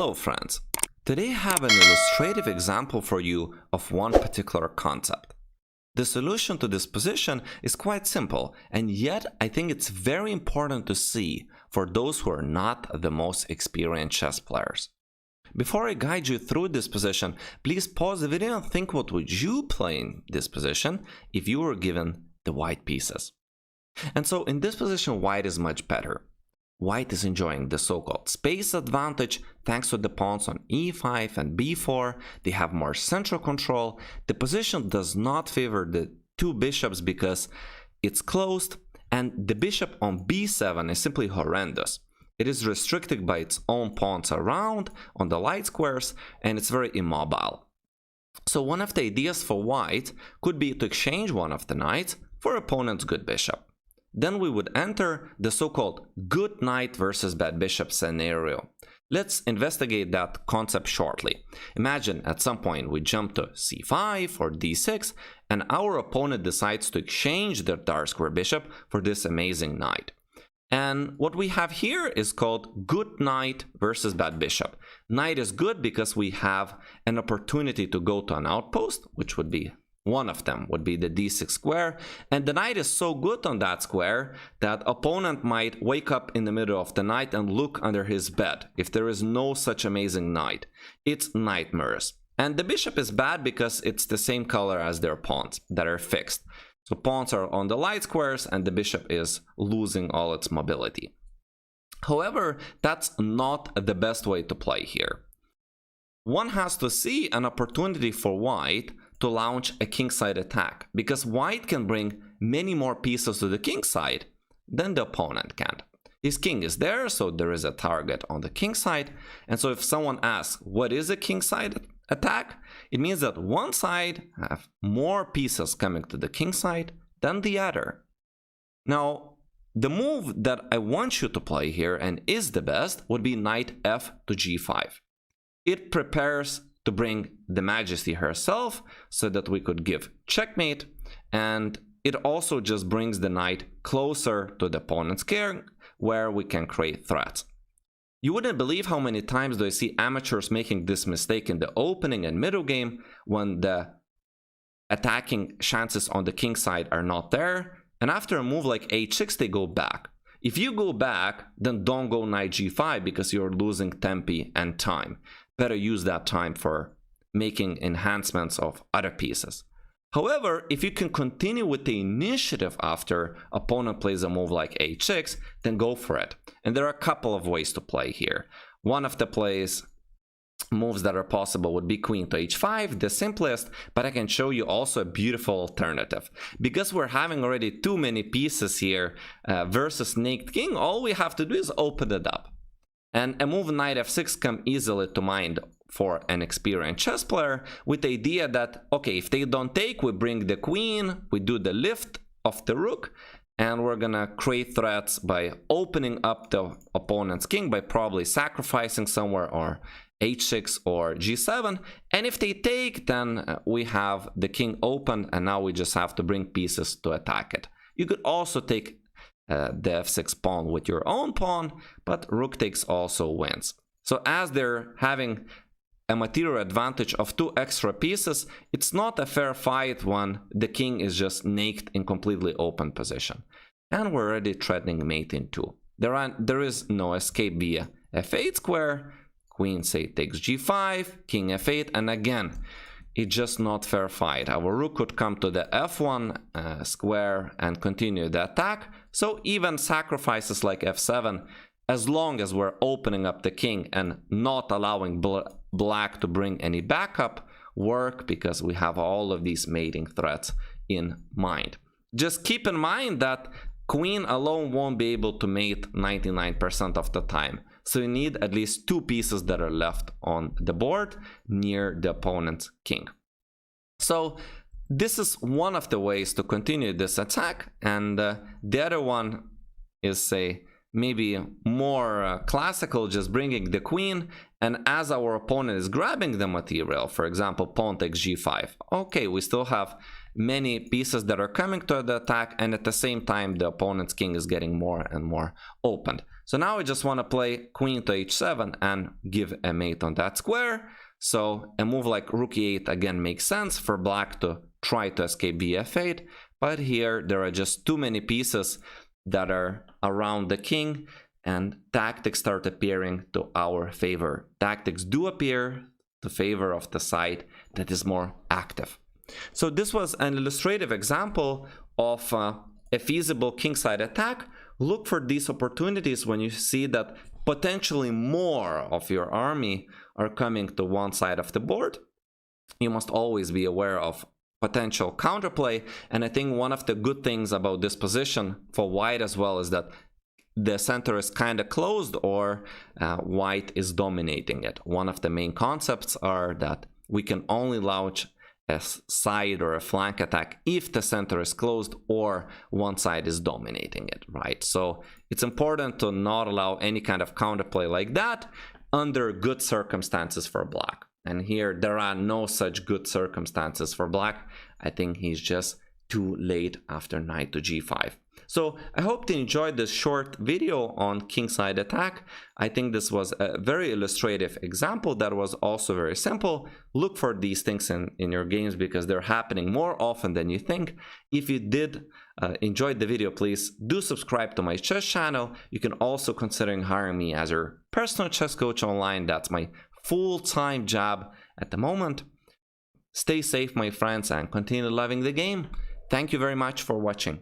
Hello friends! Today I have an illustrative example for you of one particular concept. The solution to this position is quite simple, and yet I think it's very important to see for those who are not the most experienced chess players. Before I guide you through this position, please pause the video and think what would you play in this position if you were given the white pieces. And so in this position, white is much better. White is enjoying the so-called space advantage thanks to the pawns on e5 and b4. They have more central control. The position does not favor the two bishops because it's closed, and the bishop on b7 is simply horrendous. It is restricted by its own pawns around on the light squares, and it's very immobile. So one of the ideas for white could be to exchange one of the knights for opponent's good bishop. Then we would enter the so-called good knight versus bad bishop scenario. Let's investigate that concept shortly. Imagine at some point we jump to c5 or d6 and our opponent decides to exchange their dark square bishop for this amazing knight. And what we have here is called good knight versus bad bishop. Knight is good because we have an opportunity to go to an outpost, which would be one of them would be the d6 square, and the knight is so good on that square that opponent might wake up in the middle of the night and look under his bed if there is no such amazing knight. It's nightmares. And the bishop is bad because it's the same color as their pawns that are fixed. So pawns are on the light squares and the bishop is losing all its mobility. However, that's not the best way to play here. One has to see an opportunity for white to launch a kingside attack, because white can bring many more pieces to the king side than the opponent can. His king is there, so there is a target on the king side, and so if someone asks what is a kingside attack, it means that one side have more pieces coming to the king side than the other. Now, the move that I want you to play here, and is the best, would be knight f to g5. It prepares to bring the Majesty herself so that we could give checkmate, and it also just brings the knight closer to the opponent's king where we can create threats. You wouldn't believe how many times do I see amateurs making this mistake in the opening and middle game when the attacking chances on the king side are not there, and after a move like h6 they go back. If you go back, then don't go knight g5 because you're losing tempi and time. Better use that time for making enhancements of other pieces. However, if you can continue with the initiative after opponent plays a move like h6, then go for it. And there are a couple of ways to play here. One of the moves that are possible would be queen to h5, the simplest, but I can show you also a beautiful alternative. Because we're having already too many pieces here versus naked king, all we have to do is open it up. And a move knight f6 come easily to mind for an experienced chess player, with the idea that, okay, if they don't take, we bring the queen, we do the lift of the rook, and we're gonna create threats by opening up the opponent's king by probably sacrificing somewhere or h6 or g7. And if they take, then we have the king open, and now we just have to bring pieces to attack it. You could also take the f6 pawn with your own pawn, but rook takes also wins. So as they're having a material advantage of two extra pieces, it's not a fair fight when the king is just naked in completely open position. And we're already threatening mate in 2. There is no escape via f8 square, queen say takes g5, king f8, and again, it's just not fair fight. Our rook could come to the f1 square and continue the attack. So even sacrifices like f7, as long as we're opening up the king and not allowing black to bring any backup, work because we have all of these mating threats in mind. Just keep in mind that queen alone won't be able to mate 99% of the time. So you need at least two pieces that are left on the board near the opponent's king. So this is one of the ways to continue this attack, and the other one is, say, maybe more classical, just bringing the queen, and as our opponent is grabbing the material, for example, pawn takes g5, okay, we still have many pieces that are coming to the attack, and at the same time the opponent's king is getting more and more opened. So now I just want to play queen to h7 and give a mate on that square. So a move like rook e8 again makes sense for black to try to escape bf8, but here there are just too many pieces that are around the king, and tactics start appearing to our favor. Tactics do appear to favor of the side that is more active. So this was an illustrative example of a feasible kingside attack. Look for these opportunities when you see that potentially more of your army are coming to one side of the board. You must always be aware of potential counterplay, and I think one of the good things about this position for white as well is that the center is kind of closed, or white is dominating it. One of the main concepts are that we can only launch a side or a flank attack if the center is closed or one side is dominating it, right? So it's important to not allow any kind of counterplay like that under good circumstances for black. And here there are no such good circumstances for black. I think he's just too late after knight to g5. So I hope you enjoyed this short video on kingside attack. I think this was a very illustrative example that was also very simple. Look for these things in your games because they're happening more often than you think. If you did enjoy the video, please do subscribe to my chess channel. You can also consider hiring me as your personal chess coach online. That's my full-time job at the moment. Stay safe, my friends, and continue loving the game. Thank you very much for watching.